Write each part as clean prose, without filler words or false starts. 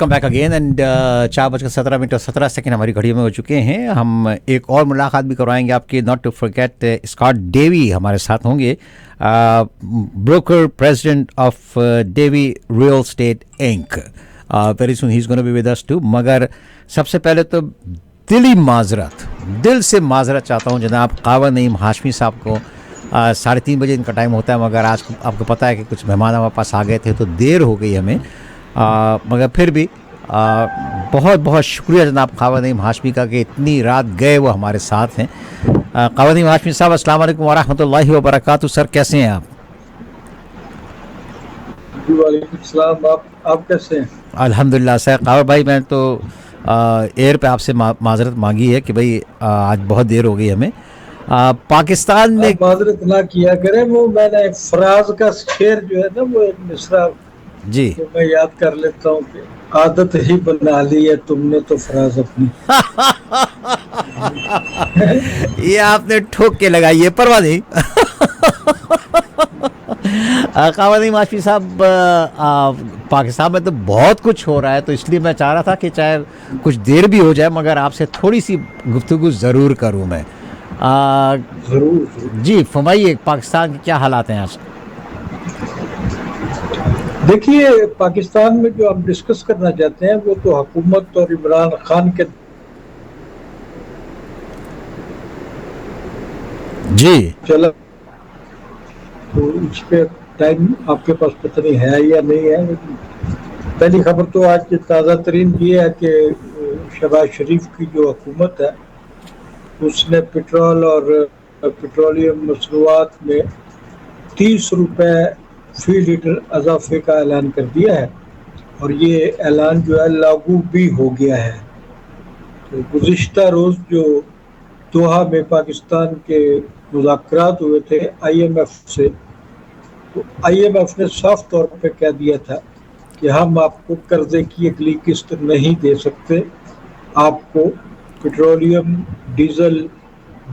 Come back again and 4:17 हमारी घड़ी में हो चुके हैं. हम एक और मुलाकात भी करवाएंगे आपकी. Not to forget Scott Davey हमारे साथ होंगे, broker president of Davey real estate Inc. Very soon he is gonna be with us too. मगर सबसे पहले तो दिल से माजरत चाहता हूँ जनाब कावा नईम हाशमी साहब को. 3:30 बजे इनका टाइम होता है, मगर आज आपको पता है कि कुछ मेहमान हमारे पास आ गए थे तो देर हो गई हमें. मगर फिर भी बहुत बहुत शुक्रिया जनाब कावा नईम हाशमी का कि इतनी रात गए वो हमारे साथ हैं. कावा नईम हाशमी साहब अस्सलाम वालेकुम व रहमतुल्लाहि व बरकातहू. सर कैसे हैं आप? वालेकुम सलाम. आप कैसे हैं? अल्हम्दुलिल्लाह. सर कावा भाई मैं तो एयर पे आपसे माजरत मांगी है कि भाई आज बहुत देर हो गई हमें. पाकिस्तान में माजरत ना किया करें. वो मैंने फराज का शेर जो है ना, वो एक मिसरा जी तो मैं याद कर लेता हूँ कि आदत ही बना ली है तुमने तो फराज अपनी. ये आपने ठोक के लगाई है, परवाह नहीं. कावा नईम हाशमी साहब, पाकिस्तान में तो बहुत कुछ हो रहा है, तो इसलिए मैं चाह रहा था कि चाहे कुछ देर भी हो जाए मगर आपसे थोड़ी सी गुफ्तगू ज़रूर करूँ मैं. जरूर. जी फरमाइए, पाकिस्तान के क्या हालात हैं आज? देखिए, पाकिस्तान में जो हम डिस्कस करना चाहते हैं वो तो हुकूमत और इमरान खान के. जी चला तो इस पे टाइम आपके पास पता नहीं है या नहीं है. पहली खबर तो आज की ताज़ा तरीन ये है कि शहबाज शरीफ की जो हुकूमत है उसने पेट्रोल और पेट्रोलियम मसनूआत में 30 रुपए फी लीटर इजाफे का ऐलान कर दिया है और ये ऐलान जो है लागू भी हो गया है. तो गुज़िश्ता रोज़ जो दोहा में पाकिस्तान के मुज़ाकरात हुए थे IMF से, तो IMF ने साफ तौर पे कह दिया था कि हम आपको कर्जे की अगली किस्त नहीं दे सकते. आपको पेट्रोलियम, डीजल,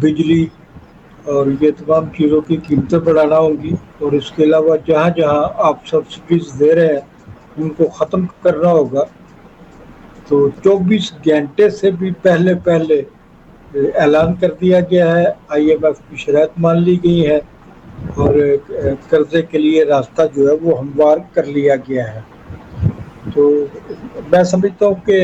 बिजली और ये तमाम चीज़ों की कीमतें बढ़ाना होंगी और इसके अलावा जहाँ जहाँ आप सब्सिडीज दे रहे हैं उनको ख़त्म करना होगा. तो 24 घंटे से भी पहले ऐलान कर दिया गया है. IMF की शराइत मान ली गई है और कर्जे के लिए रास्ता जो है वो हमवार कर लिया गया है. तो मैं समझता हूँ कि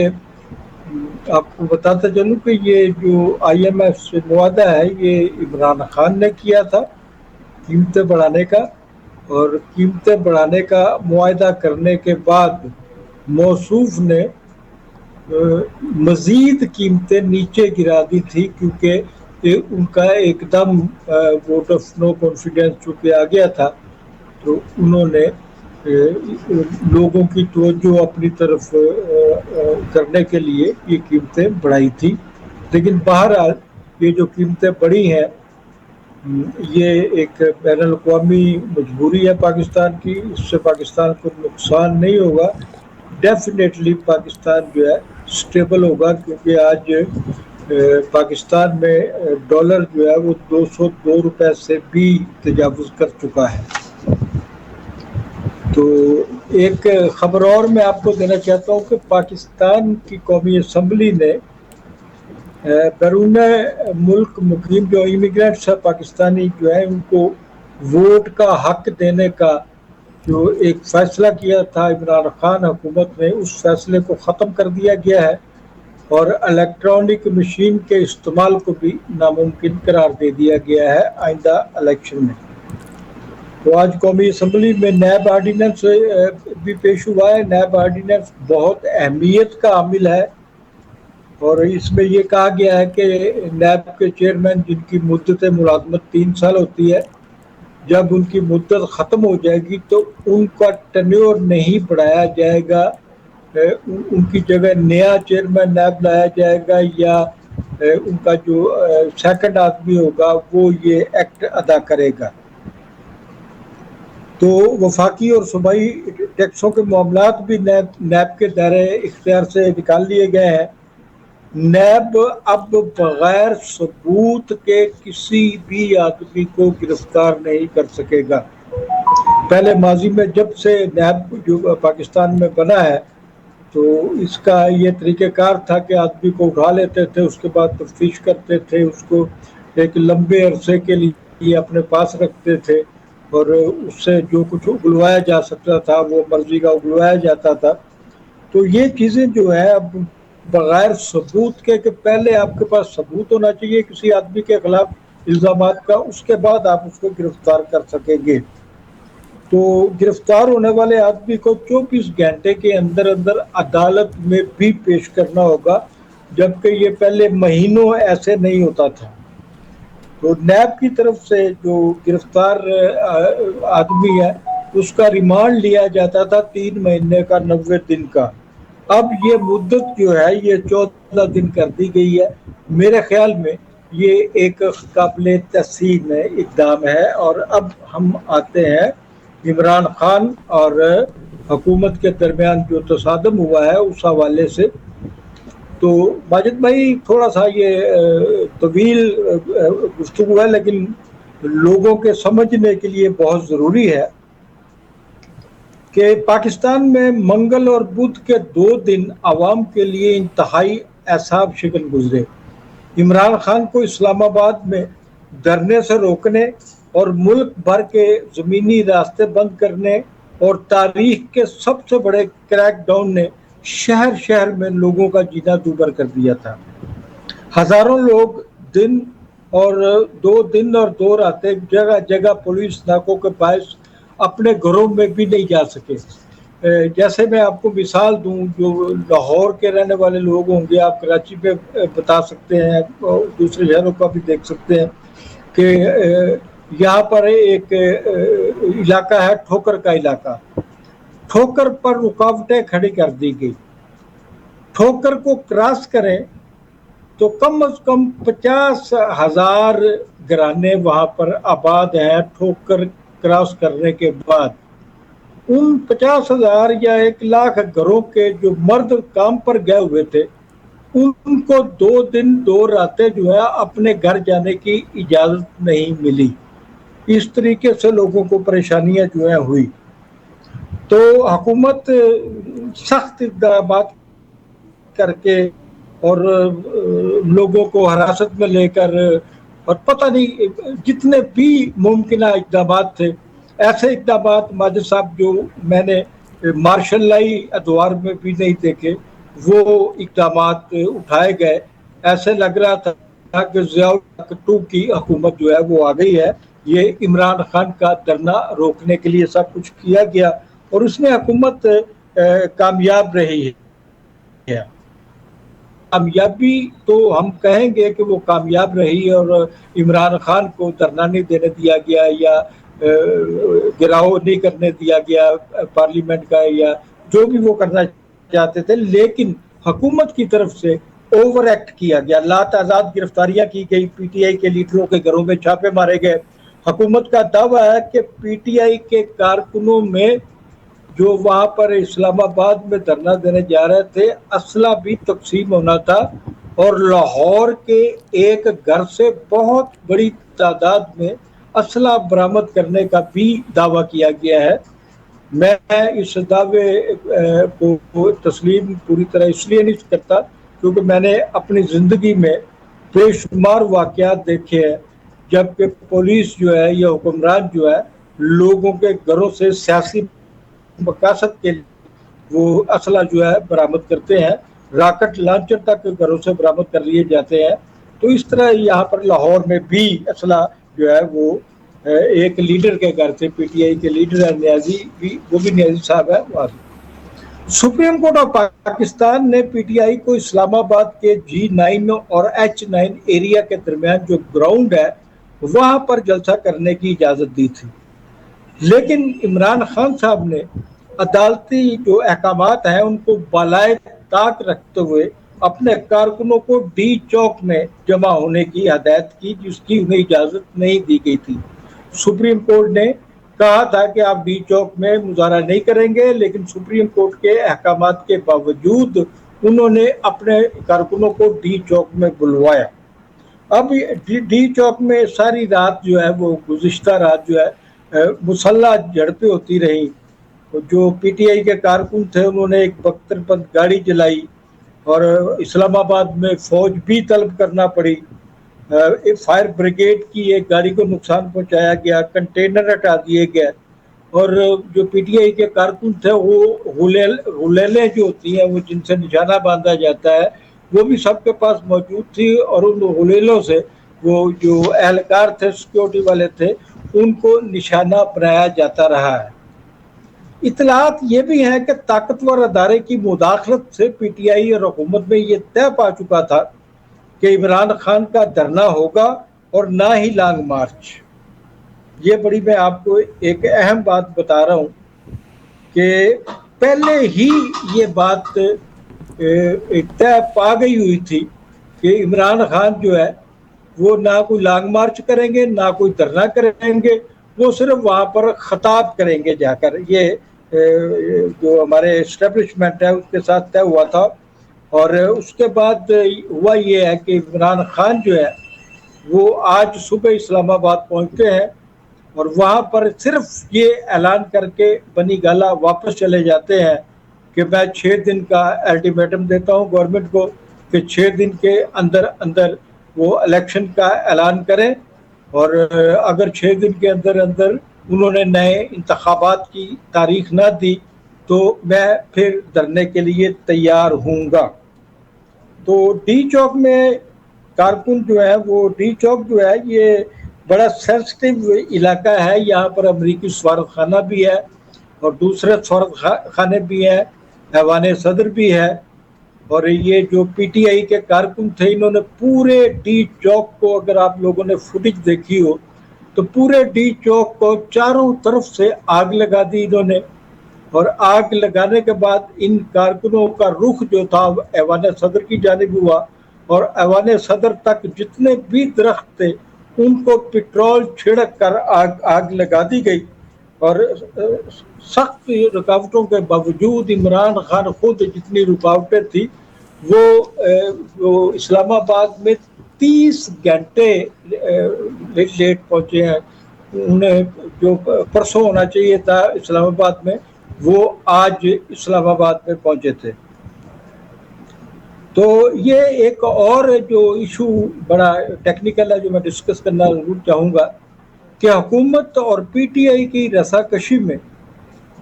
आपको बताता चलूँ कि ये जो IMF से मुआदा है ये इमरान खान ने किया था कीमतें बढ़ाने का, और कीमतें बढ़ाने का मुआदा करने के बाद मौसूफ ने मज़ीद कीमतें नीचे गिरा दी थी क्योंकि उनका एकदम वोट ऑफ नो कॉन्फिडेंस चूँकि आ गया था तो उन्होंने लोगों की तवज्जो अपनी तरफ करने के लिए ये कीमतें बढ़ाई थी. लेकिन बहरहाल ये जो कीमतें बढ़ी हैं ये एक बैनुल अक़वामी मजबूरी है पाकिस्तान की. इससे पाकिस्तान को नुकसान नहीं होगा. डेफिनेटली पाकिस्तान जो है स्टेबल होगा क्योंकि आज पाकिस्तान में डॉलर जो है वो 202 रुपए से भी तजावुज़ कर चुका है. तो एक ख़बर और मैं आपको देना चाहता हूँ कि पाकिस्तान की कौमी असम्बली ने बैरून मुल्क मुकीम जो इमिग्रेंट्स है पाकिस्तानी जो है उनको वोट का हक देने का जो एक फ़ैसला किया था इमरान खान हुकूमत ने, उस फैसले को ख़त्म कर दिया गया है और इलेक्ट्रॉनिक मशीन के इस्तेमाल को भी नामुमकिन करार दे दिया गया है आइंदा इलेक्शन में. तो आज कौमी असम्बली में नैब आर्डीनेंस भी पेश हुआ है. नैब आर्डीनेंस बहुत अहमियत का हामिल है और इसमें ये कहा गया है कि नैब के चेयरमैन जिनकी मुद्दत मुलाजमत 3 साल होती है, जब उनकी मुद्दत ख़त्म हो जाएगी तो उनका टेन्योर नहीं बढ़ाया जाएगा. उनकी जगह नया चेयरमैन नैब लाया जाएगा या उनका जो सेकंड आदमी होगा वो ये एक्ट अदा करेगा. तो वफाकी और सूबाई टैक्सों के मामलात भी नैब के दायरे इख्तियार से निकाल लिए गए हैं. नैब अब बगैर सबूत के किसी भी आदमी को गिरफ्तार नहीं कर सकेगा. पहले माजी में जब से नैब जो पाकिस्तान में बना है تو اس کا یہ طریقہ کار تھا کہ آدمی کو اٹھا لیتے تھے، اس کے بعد تفتیش کرتے تھے، اس کو ایک لمبے عرصے کے لیے اپنے پاس رکھتے تھے، اور اس سے جو کچھ اگلوایا جا سکتا تھا وہ مرضی کا اگلوایا جاتا تھا۔ تو یہ چیزیں جو ہے اب بغیر ثبوت کے، کہ پہلے آپ کے پاس ثبوت ہونا چاہیے کسی آدمی کے خلاف الزامات کا، اس کے بعد آپ اس کو گرفتار کر سکیں گے۔ تو گرفتار ہونے والے آدمی کو 24 گھنٹے کے اندر اندر عدالت میں بھی پیش کرنا ہوگا، جبکہ یہ پہلے مہینوں ایسے نہیں ہوتا تھا۔ تو نیب کی طرف سے جو گرفتار آدمی ہے اس کا ریمانڈ لیا جاتا تھا 3 مہینے کا، 90 دن کا۔ اب یہ مدت جو ہے یہ 14 دن کر دی گئی ہے۔ میرے خیال میں یہ ایک قابل تحسین اقدام ہے۔ اور اب ہم آتے ہیں عمران خان اور حکومت کے درمیان جو تصادم ہوا ہے اس حوالے سے۔ تو ماجد بھائی تھوڑا سا یہ طویل گفتگو ہے، لیکن لوگوں کے سمجھنے کے لیے بہت ضروری ہے کہ پاکستان میں منگل اور بدھ کے 2 دن عوام کے لیے انتہائی اعصاب شکن گزرے۔ عمران خان کو اسلام آباد میں دھرنے سے روکنے اور ملک بھر کے زمینی راستے بند کرنے اور تاریخ کے سب سے بڑے کریک ڈاؤن نے شہر شہر میں لوگوں کا جینا دوبر کر دیا تھا۔ ہزاروں لوگ دن اور 2 راتیں جگہ جگہ پولیس ناکوں کے باعث اپنے گھروں میں بھی نہیں جا سکے۔ جیسے میں آپ کو مثال دوں، جو لاہور کے رہنے والے لوگ ہوں گے، آپ کراچی میں بتا سکتے ہیں، دوسرے شہروں کا بھی دیکھ سکتے ہیں کہ یہاں پر ایک علاقہ ہے ٹھوکر کا علاقہ۔ ٹھوکر پر رکاوٹیں کھڑی کر دی گئی۔ ٹھوکر کو کراس کریں تو کم از کم 50,000 گھرانے وہاں پر آباد ہیں۔ ٹھوکر کراس کرنے کے بعد ان 50,000 یا 1,00,000 گھروں کے جو مرد کام پر گئے ہوئے تھے ان کو 2 دن 2 راتیں جو ہے اپنے گھر جانے کی اجازت نہیں ملی۔ اس طریقے سے لوگوں کو پریشانیاں جو ہیں ہوئی۔ تو حکومت سخت اقدامات کر کے اور لوگوں کو حراست میں لے کر اور پتہ نہیں جتنے بھی ممکنہ اقدامات تھے، ایسے اقدامات ماجد صاحب جو میں نے مارشل لائی ادوار میں بھی نہیں دیکھے، وہ اقدامات اٹھائے گئے۔ ایسے لگ رہا تھا کہ ضیاء الحق 2 کی حکومت جو ہے وہ آ گئی ہے۔ یہ عمران خان کا دھرنا روکنے کے لیے سب کچھ کیا گیا اور اس میں حکومت کامیاب رہی ہے۔ کامیابی تو ہم کہیں گے کہ وہ کامیاب رہی، اور عمران خان کو دھرنا نہیں دینے دیا گیا یا گراؤ نہیں کرنے دیا گیا پارلیمنٹ کا، یا جو بھی وہ کرنا چاہتے تھے، لیکن حکومت کی طرف سے اوور ایکٹ کیا گیا۔ لاتعداد گرفتاریاں کی گئی، پی ٹی آئی کے لیڈروں کے گھروں میں چھاپے مارے گئے۔ حکومت کا دعویٰ ہے کہ پی ٹی آئی کے کارکنوں میں جو وہاں پر اسلام آباد میں دھرنا دینے جا رہے تھے اسلحہ بھی تقسیم ہونا تھا، اور لاہور کے ایک گھر سے بہت بڑی تعداد میں اسلحہ برآمد کرنے کا بھی دعویٰ کیا گیا ہے۔ میں اس دعوے کو تسلیم پوری طرح اس لیے نہیں کرتا کیونکہ میں نے اپنی زندگی میں بے شمار واقعات دیکھے ہیں جبکہ پولیس جو ہے یا حکمران جو ہے لوگوں کے گھروں سے سیاسی مقاصد کے لیے وہ اسلحہ جو ہے برآمد کرتے ہیں، راکٹ لانچر تک گھروں سے برآمد کر لیے جاتے ہیں۔ تو اس طرح یہاں پر لاہور میں بھی اسلحہ جو ہے وہ ایک لیڈر کے گھر سے، پی ٹی آئی کے لیڈر ہے نیازی بھی، وہ بھی نیازی صاحب ہے وہاں سے۔ سپریم کورٹ آف پاکستان نے پی ٹی آئی کو اسلام آباد کے G9 اور H9 ایریا کے درمیان جو گراؤنڈ ہے وہاں پر جلسہ کرنے کی اجازت دی تھی، لیکن عمران خان صاحب نے عدالتی جو احکامات ہیں ان کو بالائے طاق رکھتے ہوئے اپنے کارکنوں کو ڈی چوک میں جمع ہونے کی ہدایت کی، جس کی انہیں اجازت نہیں دی گئی تھی۔ سپریم کورٹ نے کہا تھا کہ آپ ڈی چوک میں مظاہرہ نہیں کریں گے، لیکن سپریم کورٹ کے احکامات کے باوجود انہوں نے اپنے کارکنوں کو ڈی چوک میں بلوایا۔ اب ڈی چوک میں ساری رات جو ہے وہ گزشتہ رات جو ہے مسلح جھڑپیں ہوتی رہیں، जो पीटीआई के कारकुन थे उन्होंने एक बख्तरबंद गाड़ी जलाई और इस्लामाबाद में फौज भी तलब करना पड़ी। एक फायर ब्रिगेड की एक गाड़ी को नुकसान पहुंचाया गया, कंटेनर हटा दिए गए और जो पीटीआई के कारकुन थे वो हुलेलें जो होती हैं वो जिनसे निशाना बांधा जाता है वो भी सबके पास मौजूद थी और उन हुलेलों से वो जो एहलकार थे, सिक्योरिटी वाले थे, उनको निशाना बनाया जाता रहा है। इतलात ये भी हैं कि ताकतवर अदारे की मुदाखलत से पीटीआई और हुकूमत में ये तय पा चुका था कि इमरान खान का धरना होगा और ना ही लॉन्ग मार्च। ये बड़ी मैं आपको एक अहम बात बता रहा हूँ कि पहले ही ये बात तय पा गई हुई थी कि इमरान खान जो है वो ना कोई लॉन्ग मार्च करेंगे ना कोई धरना करेंगे, वो सिर्फ वहाँ पर खिताब करेंगे जाकर। ये जो हमारे एस्टेब्लिशमेंट है उसके साथ तय हुआ था। और उसके बाद हुआ ये है कि इमरान खान जो है वो आज सुबह इस्लामाबाद पहुँचते हैं और वहाँ पर सिर्फ ये ऐलान करके बनी गाला वापस चले जाते हैं कि मैं 6 दिन का अल्टीमेटम देता हूँ गवर्नमेंट को कि 6 दिन के अंदर अंदर वो इलेक्शन का ऐलान करें और अगर 6 दिन के अंदर अंदर उन्होंने नए इंतखाबात की तारीख ना दी तो मैं फिर धरने के लिए तैयार हूँगा। तो डी चौक में कारकुन जो है वो डी चौक जो है ये बड़ा सेंसिटिव इलाका है। यहाँ पर अमेरिकी सफारत खाना भी है और दूसरे सफारत खाने भी हैं, ऐवान सदर भी है। और ये जो पीटीआई के कारकुन थे इन्होंने पूरे डी चौक को, अगर आप लोगों ने फुटेज देखी हो तो पूरे डी चौक को चारों तरफ से आग लगा दी इन्होंने। और आग लगाने के बाद इन कारकुनों का रुख जो था ऐवान सदर की जानिब हुआ और ऐवान सदर तक जितने भी दरख्त थे उनको पेट्रोल छिड़क कर आग लगा दी गई। और सख्त रुकावटों के बावजूद इमरान खान खुद जितनी रुकावटें थी वो इस्लामाबाद में 30 घंटे लेट पहुंचे हैं। उन्हें जो परसों होना चाहिए था इस्लामाबाद में वो आज इस्लामाबाद में पहुंचे थे। तो ये एक और जो इशू बड़ा टेक्निकल है जो मैं डिस्कस करना जरूर चाहूँगा कि हुकूमत और पीटीआई की रसाकशी में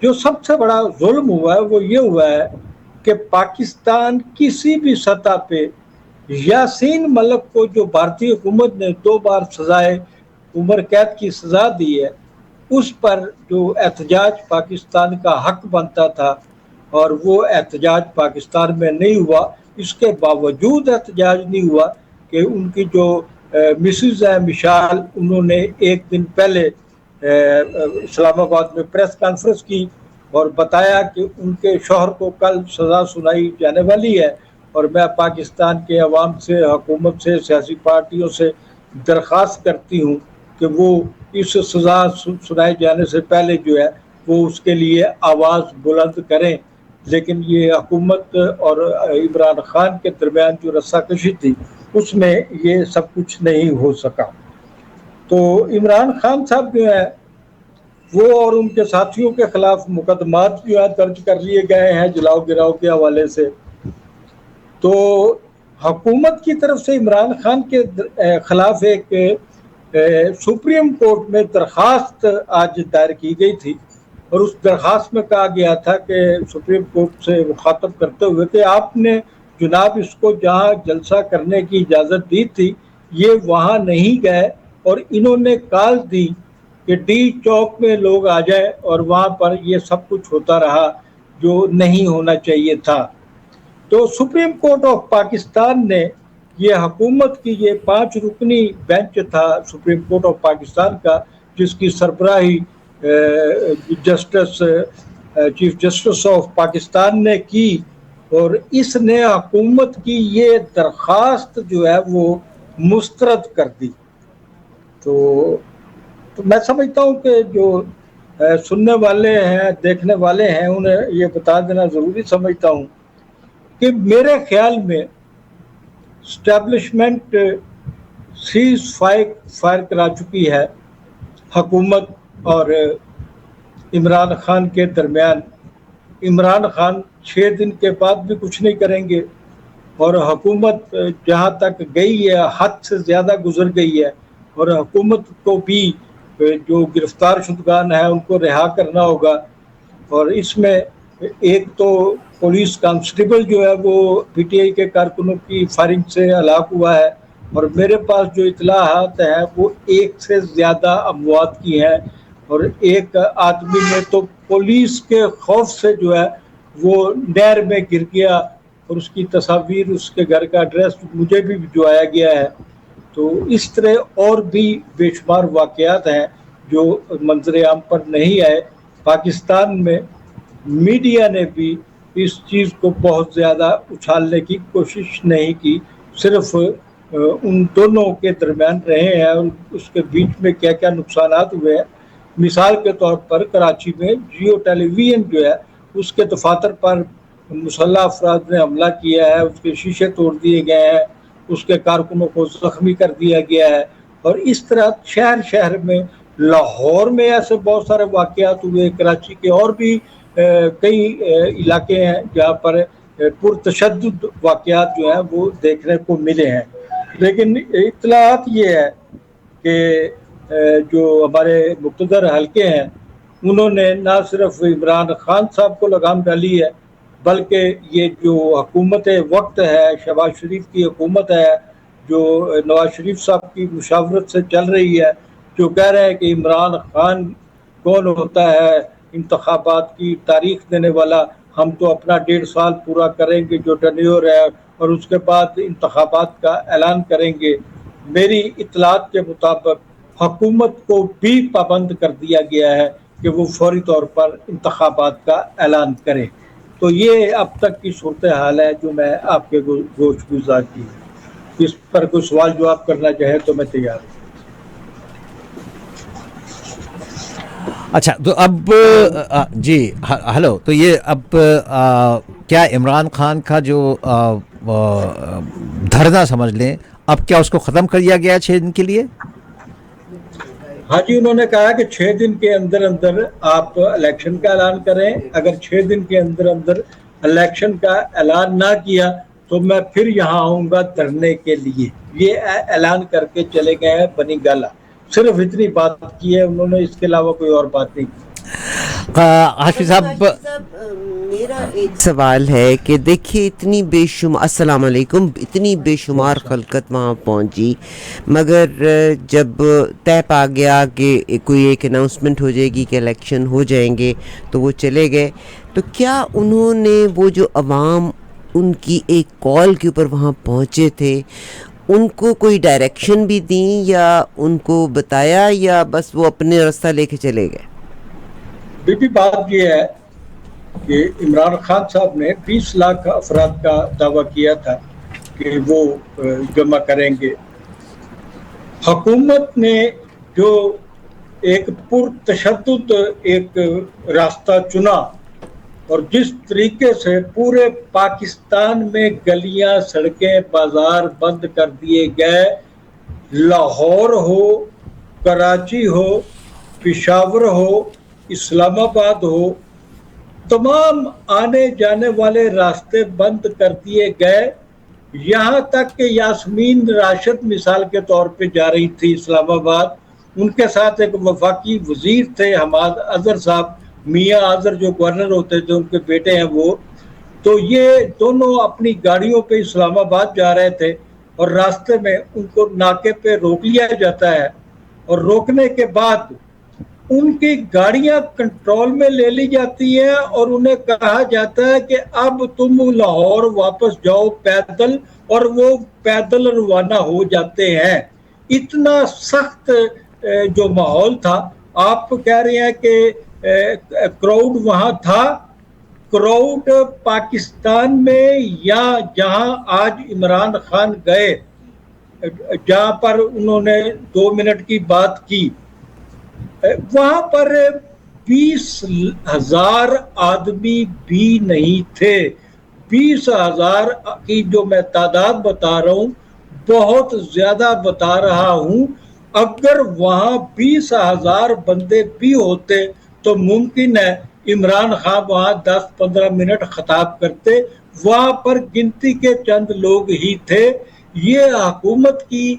जो सबसे बड़ा जुल्म हुआ है वो ये हुआ है कि पाकिस्तान किसी भी सतह पे यासीन मलिक को, जो भारतीय हुकूमत ने 2 बार सजाए उम्र कैद की सज़ा दी है, उस पर जो एहतजाज पाकिस्तान का हक बनता था और वो एहतजाज पाकिस्तान में नहीं हुआ। इसके बावजूद एहतजाज नहीं हुआ कि उनकी जो मिसेज है मिशाल, उन्होंने एक दिन पहले इस्लामाबाद में प्रेस कॉन्फ्रेंस की और बताया कि उनके शौहर को कल सज़ा सुनाई जाने वाली है और मैं पाकिस्तान के अवाम से, हुकूमत से, सियासी पार्टियों से दरख्वास्त करती हूँ कि वो इस सज़ा सुनाए जाने से पहले जो है वो उसके लिए आवाज़ बुलंद करें। लेकिन ये हुकूमत और इमरान खान के दरमियान जो रस्साकशी थी उसमें ये सब कुछ नहीं हो सका। तो इमरान खान साहब जो है वो और उनके साथियों के खिलाफ मुकदमात जो है दर्ज कर लिए गए हैं जलाओ गिराओ के हवाले से। तो हुकूमत की तरफ से इमरान खान के खिलाफ एक सुप्रीम कोर्ट में दरख्वास्त आज दायर की गई थी और उस दरख्वास्त में कहा गया था कि सुप्रीम कोर्ट से मुखातब करते हुए कि आपने जनाब इसको जहाँ जलसा करने की इजाज़त दी थी ये वहाँ नहीं गए और इन्होंने कॉल दी कि डी चौक में लोग आ जाए और वहाँ पर ये सब कुछ होता रहा जो नहीं होना चाहिए था। तो सुप्रीम कोर्ट ऑफ पाकिस्तान ने ये हुकूमत की ये 5 रुकनी बेंच था सुप्रीम कोर्ट ऑफ पाकिस्तान का, जिसकी सरबराही चीफ जस्टिस ऑफ पाकिस्तान ने की और इसने हुकूमत की ये दरख्वास्त जो है वो मुस्तरद कर दी। तो मैं समझता हूँ कि जो सुनने वाले हैं, देखने वाले हैं, उन्हें ये बता देना ज़रूरी समझता हूँ कि मेरे ख्याल में स्टैब्लिशमेंट सीज फायर करा चुकी है हुकूमत और इमरान खान के दरमियान। इमरान खान 6 दिन के बाद भी कुछ नहीं करेंगे और हुकूमत जहाँ तक गई है हद से ज़्यादा गुजर गई है और हुकूमत को भी जो गिरफ्तार शुदगान है उनको रिहा करना होगा। और इसमें एक तो पुलिस कांस्टेबल जो है वो पीटीआई के कारकुनों की फायरिंग से हलाक हुआ है और मेरे पास जो इतलाहात हैं वो एक से ज़्यादा अमवात की हैं और एक आदमी ने तो पुलिस के खौफ से जो है वो नहर में गिर गया और उसकी तस्वीर, उसके घर का एड्रेस मुझे भी भिजवाया गया है। तो इस तरह और भी बेशुमार वाक़यात हैं जो मंजर आम पर नहीं आए। पाकिस्तान में मीडिया ने भी इस चीज़ को बहुत ज़्यादा उछालने की कोशिश नहीं की, सिर्फ उन दोनों के दरमियान रहे हैं और उसके बीच में क्या क्या नुकसानात हुए हैं। मिसाल के तौर पर कराची में जियो टेलीविज़न जो है उसके दफातर पर मुसल्लह अफराद ने हमला किया है, उसके शीशे तोड़ दिए गए हैं, उसके कारकुनों को ज़ख्मी कर दिया गया है। और इस तरह शहर शहर में, लाहौर में ऐसे बहुत सारे वाक़यात हुए, कराची के और भी कई इलाके हैं जहाँ पर पुरतशद्दुद वाक़यात जो हैं वो देखने को मिले हैं। लेकिन इत्तलात ये है कि जो हमारे मुक़्तदर हल्के हैं उन्होंने ना सिर्फ इमरान खान साहब को लगाम डाली है बल्कि ये जो हुकूमत वक्त है, शहबाज शरीफ की हुकूमत है जो नवाज शरीफ साहब की मुशावरत से चल रही है, जो कह रहे हैं कि इमरान खान कौन होता है इंतखाबात की तारीख देने वाला, हम तो अपना 1.5 साल पूरा करेंगे जो टर्न्योर है और उसके बाद इंतखाबात का ऐलान करेंगे। मेरी इत्तलात के मुताबिक हुकूमत को भी पाबंद कर दिया गया है कि वो फौरी तौर पर इंतखाबात का ऐलान करे। तो ये अब तक की सूरत हाल है जो मैं आपके गोश गुजार की। इस पर कोई सवाल जवाब करना चाहे तो मैं तैयार हूँ। अच्छा, तो अब जी हेलो, तो ये अब क्या इमरान खान का जो धरना समझ लें, अब क्या उसको ख़त्म कर दिया गया 6 दिन के लिए? हाँ जी, उन्होंने कहा कि 6 दिन के अंदर अंदर आप इलेक्शन का ऐलान करें। अगर 6 दिन के अंदर अंदर इलेक्शन का ऐलान ना किया तो मैं फिर यहाँ आऊँगा धरने के लिए। ये ऐलान करके चले गए हैं बनी गाला। सिर्फ इतनी बात की है उन्होंने, इसके अलावा कोई और बात नहीं की। हाशिम साहब, मेरा एक सवाल है कि देखिए इतनी बेशुमार, अस्सलाम वालेकुम, इतनी बेशुमार खलकत वहाँ पहुँची, मगर जब तय पा गया कि कोई एक अनाउंसमेंट हो जाएगी कि इलेक्शन हो जाएंगे तो वो चले गए। तो क्या उन्होंने वो जो अवाम उनकी एक कॉल के ऊपर वहाँ पहुँचे थे, उनको कोई डायरेक्शन भी दी या उनको बताया या बस वो अपने रास्ता लेके चले गए? बीबी बात यह है कि इमरान खान साहब ने 20 लाख अफराद का दावा किया था कि वो जमा करेंगे। हुकूमत ने जो एक पुरतशद्दुद एक रास्ता चुना और जिस तरीके से पूरे पाकिस्तान में गलियां, सड़कें, बाजार बंद कर दिए गए, लाहौर हो, कराची हो, पेशावर हो, इस्लामाबाद हो, तमाम आने जाने वाले रास्ते बंद कर दिए गए। यहाँ तक कि यास्मीन राशिद मिसाल के तौर पे जा रही थी इस्लामाबाद, उनके साथ एक वफाकी वजीर थे हमाद अजहर साहब, मियाँ अजहर जो गवर्नर होते थे उनके बेटे हैं वो। तो ये दोनों अपनी गाड़ियों पे इस्लामाबाद जा रहे थे और रास्ते में उनको नाके पे रोक लिया जाता है और रोकने के बाद उनकी गाड़ियां कंट्रोल में ले ली जाती हैं और उन्हें कहा जाता है कि अब तुम लाहौर वापस जाओ पैदल, और वो पैदल रवाना हो जाते हैं। इतना सख्त जो माहौल था। आप कह रहे हैं कि क्राउड वहाँ था, क्राउड पाकिस्तान में या जहां आज इमरान खान गए, जहां पर उन्होंने 2 मिनट की बात की, वहां पर 20,000 आदमी भी नहीं थे। 20,000 की जो मैं तादाद बता रहा हूँ बहुत ज्यादा बता रहा हूँ। अगर वहां 20,000 बंदे भी होते तो मुमकिन है इमरान खान वहाँ 10-15 मिनट खताब करते, वहाँ पर गिनती के चंद लोग ही थे। ये हुकूमत की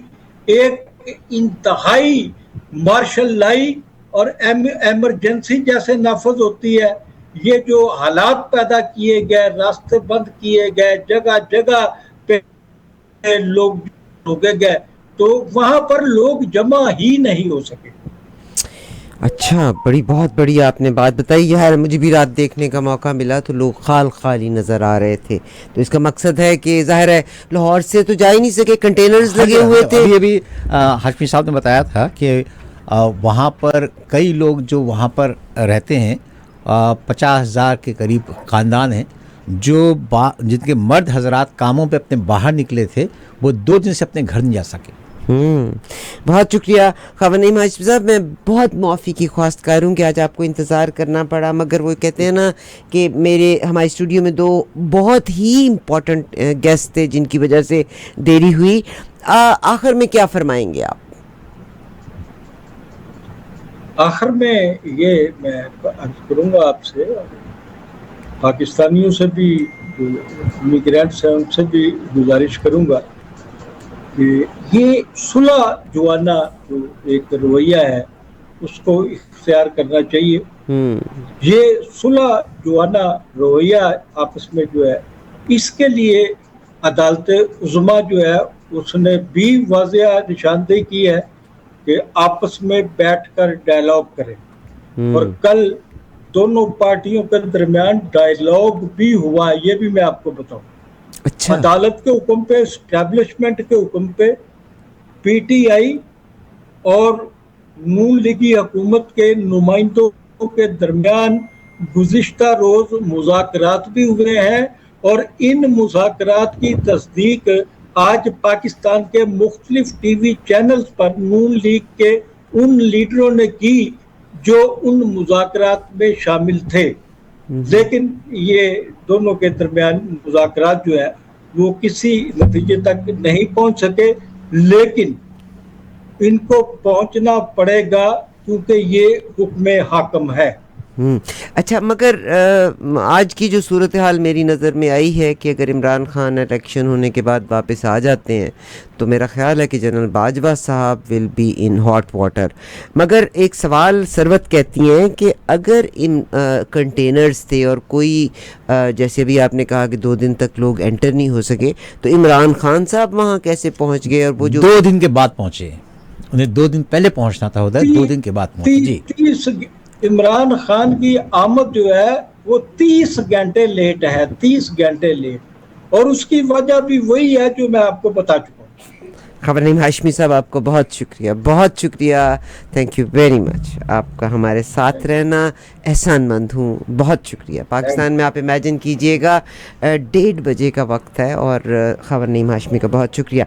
एक इंतहाई मार्शल लाई और एमरजेंसी जैसे नाफज होती है। ये जो हालात पैदा किए गए, रास्ते बंद किए गए, जगह जगह पे लोग रोके गए, तो वहां पर लोग जमा ही नहीं हो सके। अच्छा, बहुत बड़ी आपने बात बताई यार। मुझे भी रात देखने का मौका मिला तो लोग खाली नज़र आ रहे थे। तो इसका मकसद है कि ज़ाहिर है लाहौर से तो जा ही नहीं सके, कंटेनर्स लगे हुए थे। अभी हाशमी साहब ने बताया था कि वहाँ पर कई लोग जो वहाँ पर रहते हैं 50,000 के करीब ख़ानदान हैं जो जिनके मर्द हजरात कामों पे अपने बाहर निकले थे, वो 2 दिन से अपने घर नहीं जा सके। बहुत शुक्रिया ख़वान नईम हाशमी साहब। मैं बहुत माफ़ी की ख्वास्तकार हूँ कि आज आपको इंतज़ार करना पड़ा, मगर वो कहते हैं ना कि हमारे स्टूडियो में 2 बहुत ही इम्पोर्टेंट गेस्ट थे जिनकी वजह से देरी हुई। आखिर में क्या फरमाएंगे आप? आखिर में ये मैं अर्ज करूँगा आपसे, पाकिस्तानियों से भी, जो इमिग्रेंट्स हैं उनसे भी गुजारिश करूँगा कि ये सुलह जुआना जो एक रवैया है उसको इख्तियार करना चाहिए। ये सुलह जुआना रवैया आपस में जो है, इसके लिए अदालत उज़्मा जो है उसने भी वाज़ेह निशानदेही की है कि आपस में बैठकर डायलॉग करें। और कल दोनों पार्टियों के दरमियान डायलॉग भी हुआ, ये भी मैं आपको बताऊं। अच्छा। अदालत के हुक्म पे, एस्टैब्लिशमेंट के हुक्म पे पीटीआई और नून लीगी हुकूमत के नुमाइंदों के दरमियान गुज़िश्ता रोज मुज़ाकरात भी हुए हैं और इन मुज़ाकरात की तस्दीक आज पाकिस्तान के मुख्तलिफ टीवी चैनल्स पर नून लीग के उन लीडरों ने की जो उन मुज़ाकरात में शामिल थे। लेकिन ये दोनों के दरमियान मुज़ाकरात जो है वो किसी नतीजे तक नहीं पहुंच सके, लेकिन इनको पहुंचना पड़ेगा क्योंकि ये हुक्म हाकम है। अच्छा, मगर आज की जो सूरत हाल मेरी नज़र में आई है कि अगर इमरान खान इलेक्शन होने के बाद वापस आ जाते हैं तो मेरा ख्याल है कि जनरल बाजवा साहब will be in hot water. मगर एक सवाल सरवत कहती हैं कि अगर इन कंटेनर्स थे और कोई जैसे भी आपने कहा कि 2 दिन तक लोग एंटर नहीं हो सके, तो इमरान खान साहब वहाँ कैसे पहुँच गए? और वो जो 2 दिन के बाद पहुँचे, उन्हें 2 दिन पहले पहुँचना था उधर, 2 दिन के बाद पहुँचे। जी, इमरान खान की आमद जो है वो 30 घंटे लेट है, 30 घंटे लेट, और उसकी वजह भी वही है जो मैं आपको बता चुका हूँ। ख़वान नईम हाशमी साहब, आपको बहुत शुक्रिया, बहुत शुक्रिया। Thank you very much. आपका हमारे साथ रहना, एहसानमंद हूँ, बहुत शुक्रिया। पाकिस्तान में आप इमेजिन कीजिएगा 1:30 बजे का वक्त है और ख़वान नईम हाशमी का बहुत शुक्रिया।